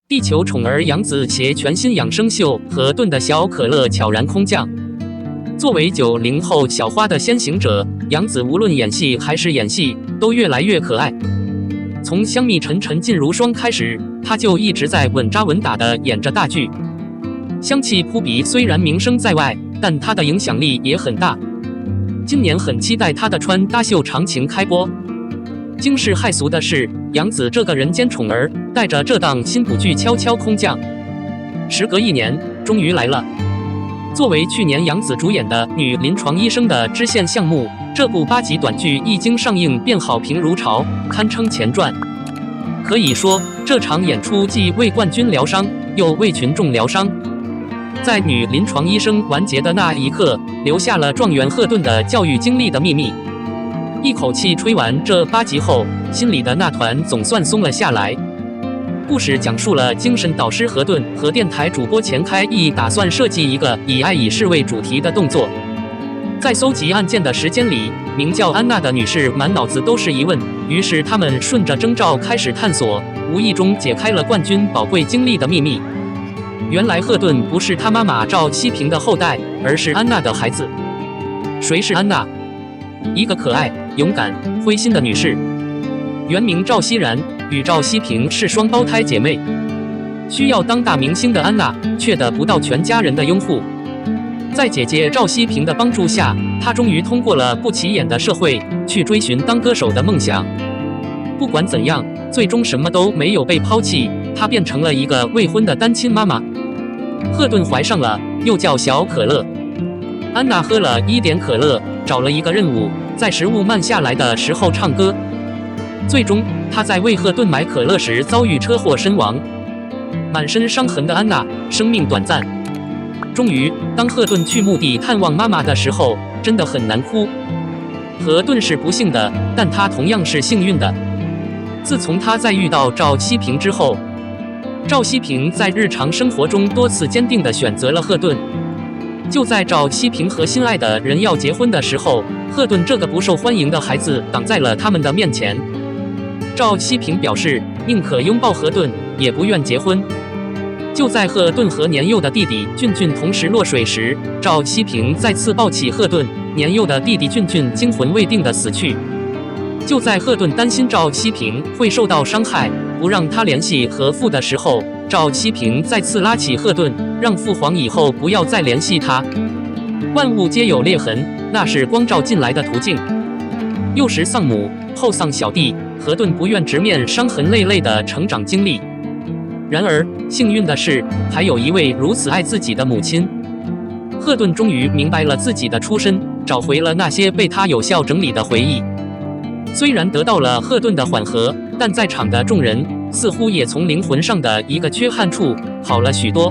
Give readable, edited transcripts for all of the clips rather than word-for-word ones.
地球宠儿杨紫携全新养生秀《和顿的小可乐》悄然空降。作为90后小花的先行者，杨紫无论演戏还是演戏都越来越可爱。从香蜜沉沉烬如霜开始，她就一直在稳扎稳打地演着大剧。香气扑鼻虽然名声在外，但她的影响力也很大。今年很期待她的穿搭秀长情开播。惊世骇俗的是，杨紫这个人间宠儿带着这档新补剧悄悄空降。时隔1年，终于来了。作为去年杨紫主演的《女临床医生》的支线项目，这部8集短剧一经上映便好评如潮，堪称前传。可以说，这场演出既为冠军疗伤，又为群众疗伤。在《女临床医生》完结的那一刻，留下了状元赫顿的教育经历的秘密。一口气吹完这8集后，心里的那团总算松了下来。故事讲述了精神导师何顿和电台主播钱开义打算设计一个以爱以事为主题的动作。在搜集案件的时间里，名叫安娜的女士满脑子都是疑问，于是他们顺着征兆开始探索，无意中解开了冠军宝贵经历的秘密。原来赫顿不是他妈妈赵希平的后代，而是安娜的孩子。谁是安娜？一个可爱、勇敢、灰心的女士，原名赵熙然，与赵希平是双胞胎姐妹。需要当大明星的安娜，却得不到全家人的拥护。在姐姐赵希平的帮助下，她终于通过了不起眼的社会，去追寻当歌手的梦想。不管怎样，最终什么都没有被抛弃，她变成了一个未婚的单亲妈妈。赫顿怀上了，又叫小可乐。安娜喝了1点可乐，找了一个任务，在食物慢下来的时候唱歌。最终，她在为赫顿买可乐时遭遇车祸身亡。满身伤痕的安娜，生命短暂。终于，当赫顿去墓地探望妈妈的时候，真的很难哭。赫顿是不幸的，但他同样是幸运的。自从他在遇到赵希平之后，赵希平在日常生活中多次坚定地选择了赫顿。就在赵希平和心爱的人要结婚的时候，赫顿这个不受欢迎的孩子挡在了他们的面前。赵希平表示宁可拥抱赫顿，也不愿结婚。就在赫顿和年幼的弟弟俊俊同时落水时，赵希平再次抱起赫顿，年幼的弟弟俊俊惊魂未定地死去。就在赫顿担心赵希平会受到伤害，不让他联系和父的时候，赵希平再次拉起赫顿，让父皇以后不要再联系他。万物皆有裂痕，那是光照进来的途径。幼时丧母，后丧小弟，赫顿不愿直面伤痕累累的成长经历。然而，幸运的是，还有一位如此爱自己的母亲。赫顿终于明白了自己的出身，找回了那些被他有效整理的回忆。虽然得到了赫顿的缓和，但在场的众人似乎也从灵魂上的一个缺憾处好了许多。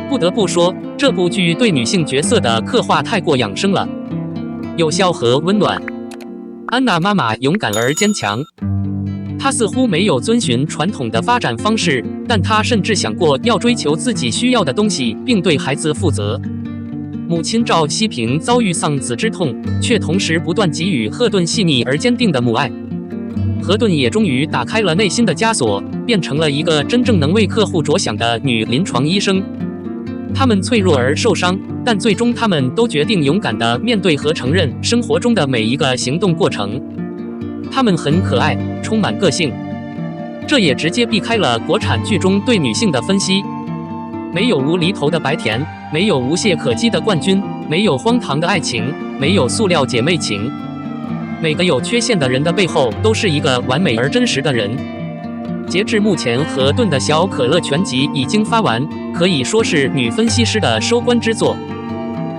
不得不说，这部剧对女性角色的刻画太过养生了，有效和温暖。安娜妈妈勇敢而坚强，她似乎没有遵循传统的发展方式，但她甚至想过要追求自己需要的东西，并对孩子负责。母亲赵希平遭遇丧子之痛，却同时不断给予赫顿细腻而坚定的母爱。赫顿也终于打开了内心的枷锁，变成了一个真正能为客户着想的女临床医生。他们脆弱而受伤，但最终他们都决定勇敢地面对和承认生活中的每一个行动过程。他们很可爱，充满个性，这也直接避开了国产剧中对女性的分析。没有无厘头的白甜，没有无懈可击的冠军，没有荒唐的爱情，没有塑料姐妹情。每个有缺陷的人的背后，都是一个完美而真实的人。截至目前，赫顿的小可乐全集已经发完，可以说是女分析师的收官之作。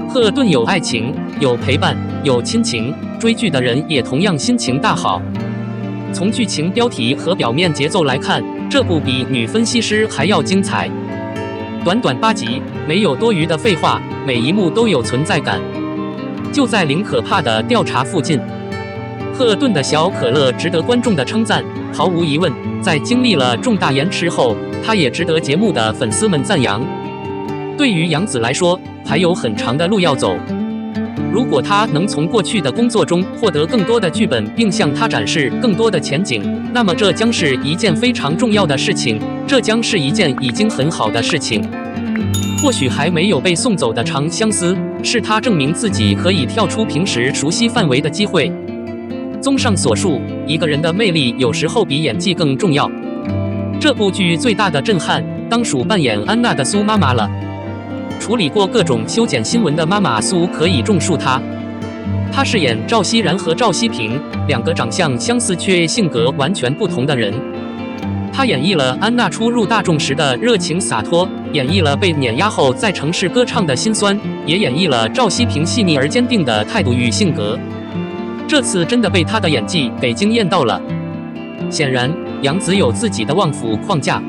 赫顿有爱情，有陪伴，有亲情，追剧的人也同样心情大好。从剧情标题和表面节奏来看，这部比女分析师还要精彩。短短8集，没有多余的废话，每一幕都有存在感。就在零可怕的调查附近，赫顿的小可乐值得观众的称赞。毫无疑问，在经历了重大延迟后，他也值得节目的粉丝们赞扬。对于杨紫来说，还有很长的路要走。如果他能从过去的工作中获得更多的剧本，并向他展示更多的前景，那么这将是一件非常重要的事情。这将是一件已经很好的事情。或许还没有被送走的长相思，是他证明自己可以跳出平时熟悉范围的机会。综上所述，一个人的魅力有时候比演技更重要。这部剧最大的震撼，当属扮演安娜的苏妈妈了。处理过各种修剪新闻的妈妈苏可以重述她。她饰演赵熙然和赵熙平两个长相相似却性格完全不同的人。她演绎了安娜初入大众时的热情洒脱，演绎了被碾压后在城市歌唱的辛酸，也演绎了赵熙平细腻而坚定的态度与性格。这次真的被她的演技给惊艳到了。显然，杨紫有自己的旺夫框架，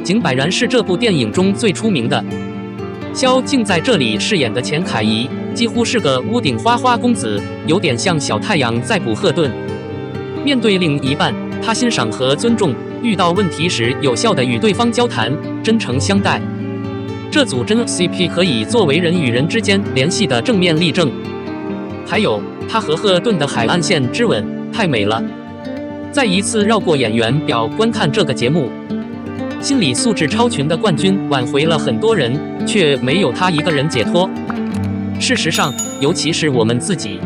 景柏然是这部电影中最出名的。萧敬在这里饰演的钱凯怡，几乎是个屋顶花花公子，有点像小太阳在捕鹤盾。面对另一半，他欣赏和尊重，遇到问题时有效地与对方交谈，真诚相待。这组真 CP 可以作为人与人之间联系的正面例证。还有他和赫顿的海岸线之吻太美了。再一次绕过演员表观看这个节目，心理素质超群的冠军挽回了很多人，却没有他一个人解脱。事实上，尤其是我们自己，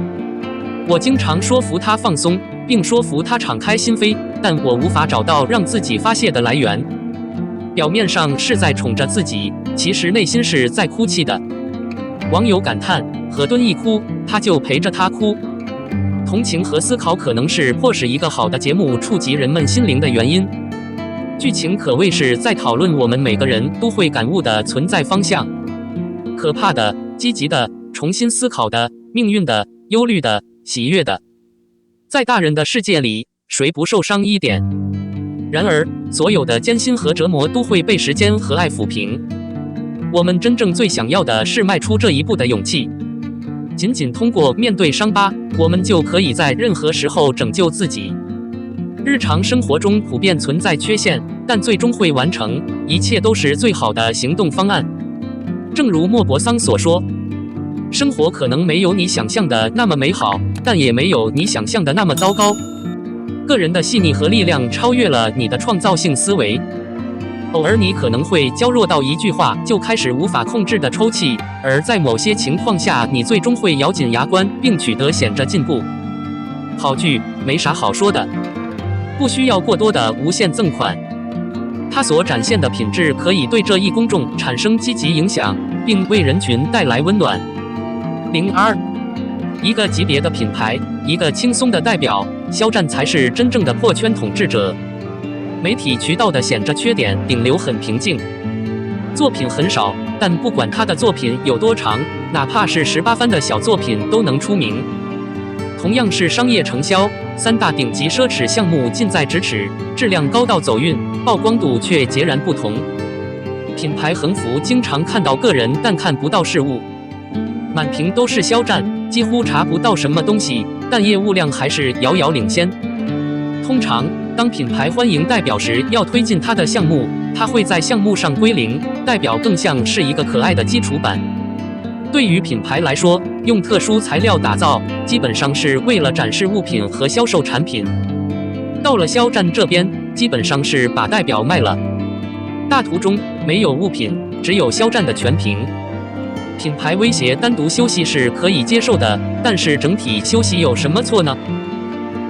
我经常说服他放松，并说服他敞开心扉，但我无法找到让自己发泄的来源。表面上是在宠着自己，其实内心是在哭泣的。网友感叹：河敦一哭，他就陪着他哭。同情和思考可能是迫使一个好的节目触及人们心灵的原因。剧情可谓是在讨论我们每个人都会感悟的存在方向：可怕的、积极的、重新思考的、命运的、忧虑的、喜悦的。在大人的世界里，谁不受伤一点？然而，所有的艰辛和折磨都会被时间和爱抚平。我们真正最想要的是迈出这一步的勇气。仅仅通过面对伤疤，我们就可以在任何时候拯救自己。日常生活中普遍存在缺陷，但最终会完成，一切都是最好的行动方案。正如莫泊桑所说，生活可能没有你想象的那么美好，但也没有你想象的那么糟糕。个人的细腻和力量超越了你的创造性思维。偶尔你可能会娇弱到一句话就开始无法控制的抽泣，而在某些情况下，你最终会咬紧牙关并取得显著进步。好剧没啥好说的，不需要过多的无限赠款。它所展现的品质可以对这一公众产生积极影响，并为人群带来温暖。02，一个级别的品牌，一个轻松的代表，肖战才是真正的破圈统治者。媒体渠道的显着缺点，顶流很平静，作品很少，但不管他的作品有多长，哪怕是18番的小作品都能出名。同样是商业承销，3大顶级奢侈项目近在咫尺，质量高到走运，曝光度却截然不同。品牌横幅经常看到个人，但看不到事物，满屏都是肖战，几乎查不到什么东西，但业务量还是遥遥领先。通常，当品牌欢迎代表时，要推进他的项目，他会在项目上归零，代表更像是一个可爱的基础版。对于品牌来说，用特殊材料打造，基本上是为了展示物品和销售产品。到了肖战这边，基本上是把代表卖了。大图中没有物品，只有肖战的全屏。品牌威胁单独休息是可以接受的，但是整体休息有什么错呢？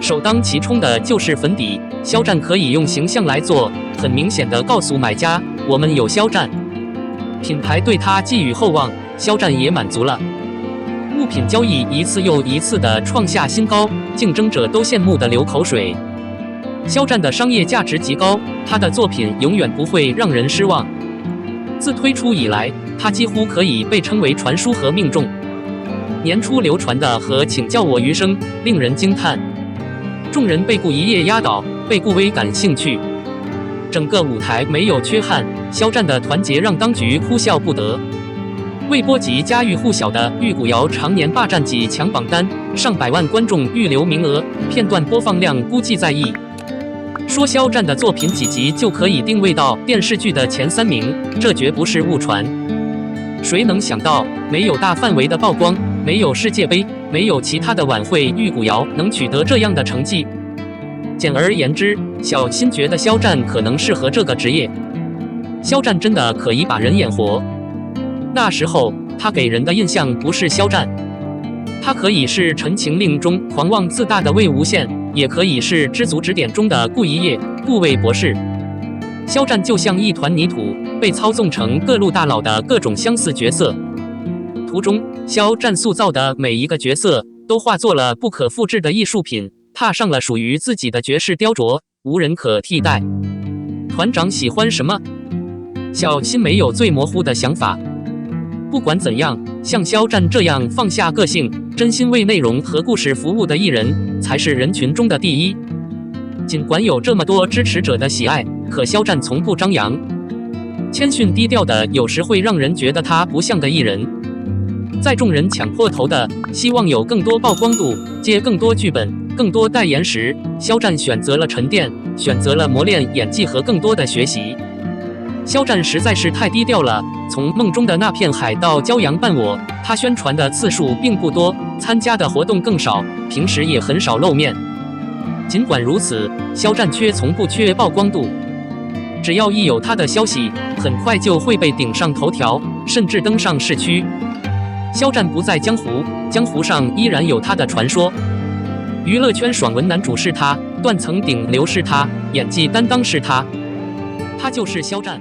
首当其冲的就是粉底，肖战可以用形象来做，很明显的告诉买家，我们有肖战。品牌对他寄予厚望，肖战也满足了。物品交易一次又一次的创下新高，竞争者都羡慕的流口水。肖战的商业价值极高，他的作品永远不会让人失望。自推出以来，他几乎可以被称为传书和命中。年初流传的和请教我余生令人惊叹。众人被顾一夜压倒，被顾微感兴趣。整个舞台没有缺憾，肖战的团结让当局哭笑不得。为波及家喻户晓的玉骨遥常年霸占几强榜单，上百万观众预留名额，片段播放量估计在亿。说肖战的作品几集就可以定位到电视剧的前3名，这绝不是误传。谁能想到，没有大范围的曝光，没有世界杯，没有其他的晚会，玉骨遥能取得这样的成绩？简而言之，小新觉得肖战可能适合这个职业。肖战真的可以把人演活。那时候他给人的印象不是肖战，他可以是《陈情令》中狂妄自大的魏无羡，也可以是《知足指点》中的顾一夜、顾魏博士。肖战就像一团泥土，被操纵成各路大佬的各种相似角色。途中，肖战塑造的每一个角色都化作了不可复制的艺术品，踏上了属于自己的绝世雕琢，无人可替代。团长喜欢什么？小新没有最模糊的想法。不管怎样，像肖战这样放下个性，真心为内容和故事服务的艺人，才是人群中的第一。尽管有这么多支持者的喜爱，可肖战从不张扬，谦逊低调的，有时会让人觉得他不像个艺人。在众人抢破头的希望有更多曝光度、接更多剧本、更多代言时，肖战选择了沉淀，选择了磨练演技和更多的学习。肖战实在是太低调了，从梦中的那片海到骄阳伴我，他宣传的次数并不多，参加的活动更少，平时也很少露面。尽管如此，肖战却从不缺曝光度，只要一有他的消息，很快就会被顶上头条，甚至登上市区。肖战不在江湖，江湖上依然有他的传说。娱乐圈爽文男主是他，断层顶流是他，演技担当是他，他就是肖战。